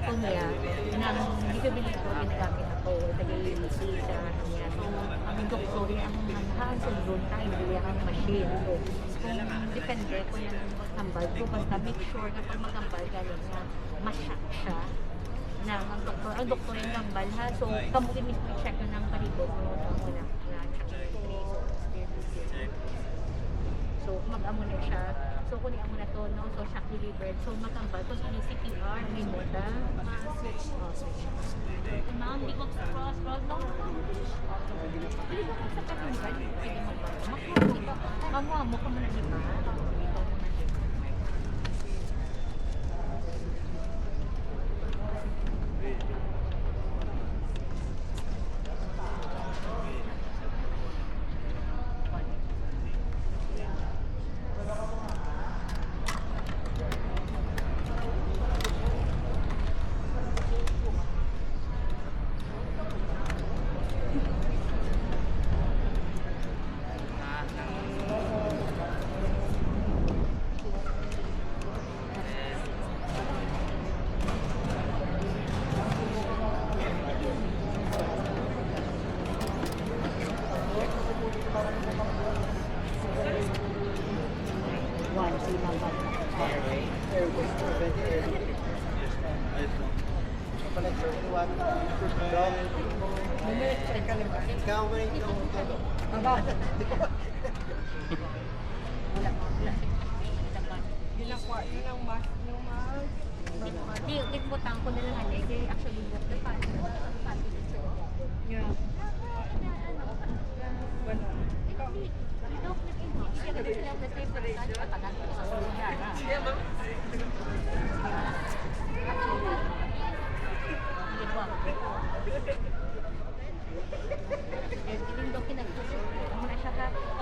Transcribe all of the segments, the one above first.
ako niya, nang disability ko, ginagamit ako, tagay-UC sa kanya. So, ang doktor niya ang manhan, so doon tayo, hindi ang machine. So, kung depende ko yan ang magtambal ko, basta make sure na pag magtambal galing na masyak siya na ang doktor yung tambal ha. So, kamukin mismo check na ng palibot mo muna na check yung trace. So, mag-amo na siya. So, kunin amo na to, no? So, shock delivered. So, matambal. Tapos, ano yung CPR, may moda. Switch. Switch. Ma'am, di ko cross. No. Hindi ko sa katunggal. Sige mo ba? Makuha mo ka muna, di ba? Hindi, itbutang ko na lang alay. They actually book the fan. Yeah.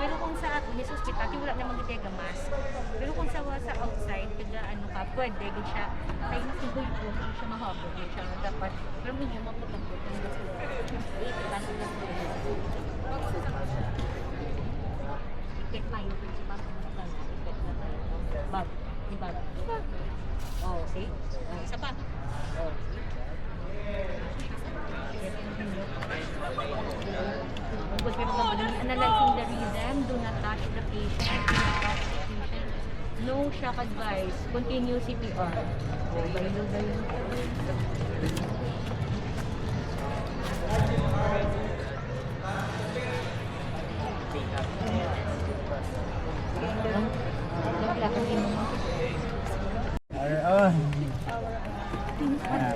Pero kung sa Unis Hospital, wala namang gitega mask. Pero kung sa outside, pwede ano ka, pwede gid siya. Kaya nasigoy po, hindi siya mahabog. Hindi siya dapat, pero hindi mo mapapagod. Ikit tayo dun sa mga ikit na tayo. Bab, di ba? Oh, see? Oh, isa pa. Oh. But we're analyzing the rhythm, do not touch the patient, do not touch the patient. No shock advice, continue CPR.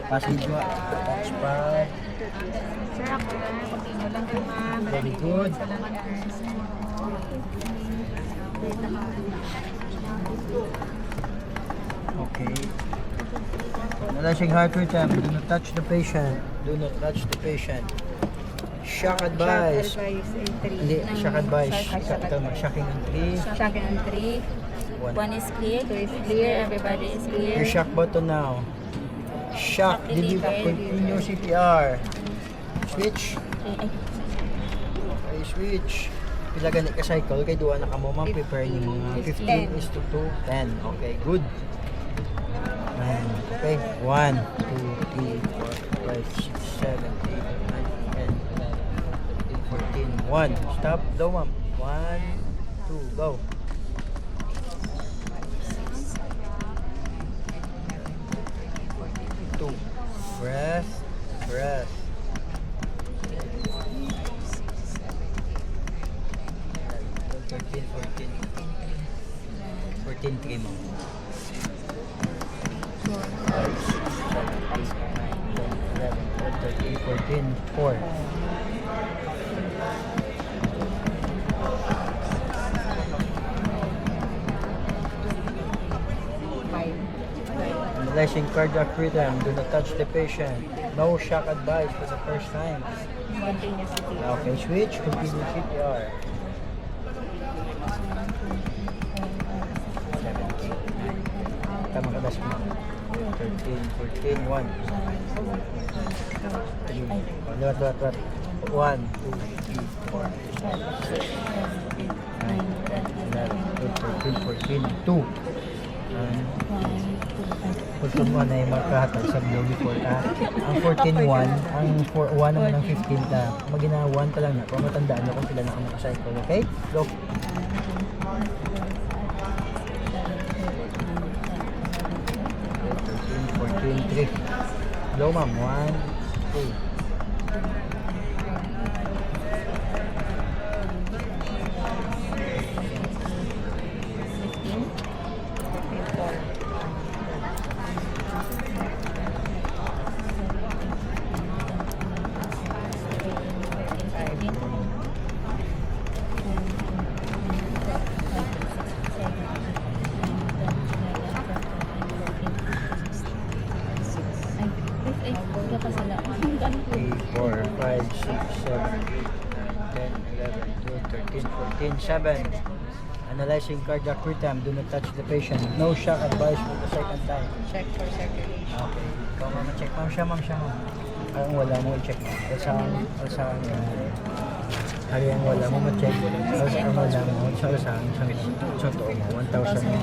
Passage mo. Touch pad. Sir, ako na, continue lang kayo ma'am. Very good. Okay. Analyzing heart rhythm. Do not touch the patient. Do not touch the patient. Shock advice. Hindi, shock advice. Shocking in 3. Shocking on 3. 1 is clear, 2 is clear, everybody is clear. Your shock button now. Shock delivered. Continue CPR. Switch. Okay, switch. Pila gani ka cycle kay duwa na kamo ma'am prepare ni mga 15 is to 2 10. Okay, good. And okay, 1 2 3 4 5 6 7 8 9 10 11 12 13 14 1. Stop daw ma'am. 1 2 go. Breath, breath. 13, 14. 14, 3 mo. 5, 6, 7, 8, 9, 10, 11, 12, 13, 14, 4. Analyzing cardiac rhythm. Do not touch the patient. No shock advice for the first time. Continue CPR. Okay, switch. Continue CPR. 7, 8, 9. Tama ka best mo. 13, 14, 1. Luwat. 1, 2, 3, 4, 5, 6, 7, 8, 9, 10, 11, 12, 13, 14, 2. Kung mo na yung magkahatag sa blow before ka. Ang 14-1, ang 1 naman ang 15 ka. Magina 1 pa lang na. Kung matandaan nyo kung sila na ang motorcycle. Okay? Go. 13, 14, 3. Blow ma'am. 1, 2. 3, 4, 5, 6, 7, 10, 11, 12, 13, 14, 7. Analyzing cardiac rhythm. Do not touch the patient. No shock advised for the second time. Check for circulation. Okay. Ikaw mama check. Ma'am siya. Ang wala mo i-check. Alsang hari ang wala mo ma-check. Ang wala mo. Alsang totoo mo. 1,000 mo.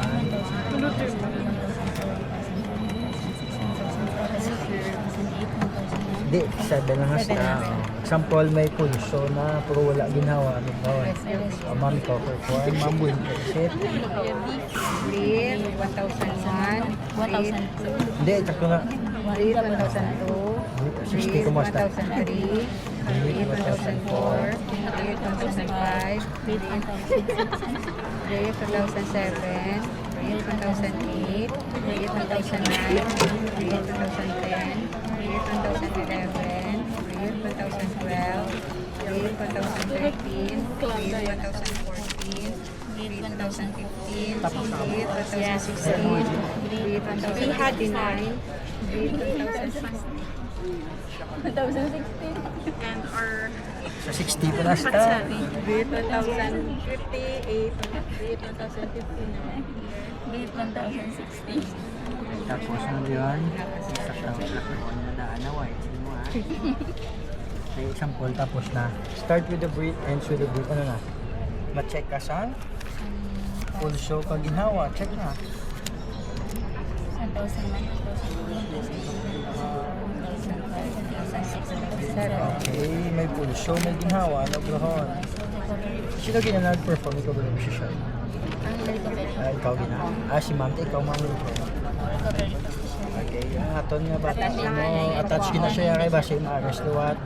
Hindi, 7 lang hasta. Example, may pulso na pero wala ginawa. Ano ba? Ma'am, ikaw perform. Ma'am, win ka isit. Clear, 1,001. 1,002. Hindi, tsaka nga. Clear, 1,002. 60 kumusta? 1,003. Clear, 1,004. Clear, 1,005. Clear, 1,007. Clear, 1,008. Clear, 1,009. Clear, 1,010. Clear, 1,011. Clear, 1,012. Clear, 1,013. Clear, 1,014. Clear, 1,015. Clear, 1,016. Clear, 1,059. Clear, 1,016. And our Sa 60 pa na hasta. Grade 1,058. Grade 1,015 naman. Grade 1,060. Tapos ano yun? Saktang na naanaway. Sige mo ha. May example tapos na. Start with the breath, ends with the breath. Ano na? Ma-check ka sa pulso pag ginawa. Check na. 1,001, 1,002, 1,003, 1,005, 1,006, 1,007. Okay, may pulso, may ginawa. Ano brohon? Sino ginanag-perform? Ikaw ba yung musician? Ang recovery. Ikaw gina. Si ma'am, ikaw ma'am. Recovery position. Okay, ang aton nga ba? Attach gina siya kay base maares luwat.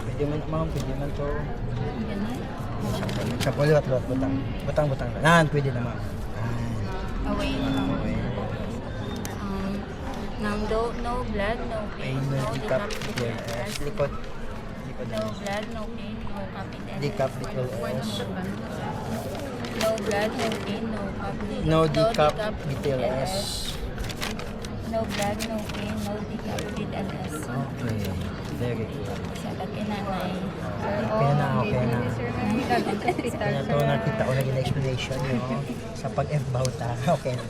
Pwede man ma'am, pwede man to. Ganun. Sa luwat butang. Nan, pwede na ma'am. Away. Okay. No blood, no pain, Pain, no decap, decapitated yes. Likod. no blood, no pain, no capital. Decap, little S. No blood, no pain, no capital. No decap, little S. No blood, no pain, no decapitated S. Okay. Very good. Sa pagkinanay. Okay na, okay na. Hospital. Kaya to nakita ko naging explanation nyo sa pag-F-bauta. Okay na.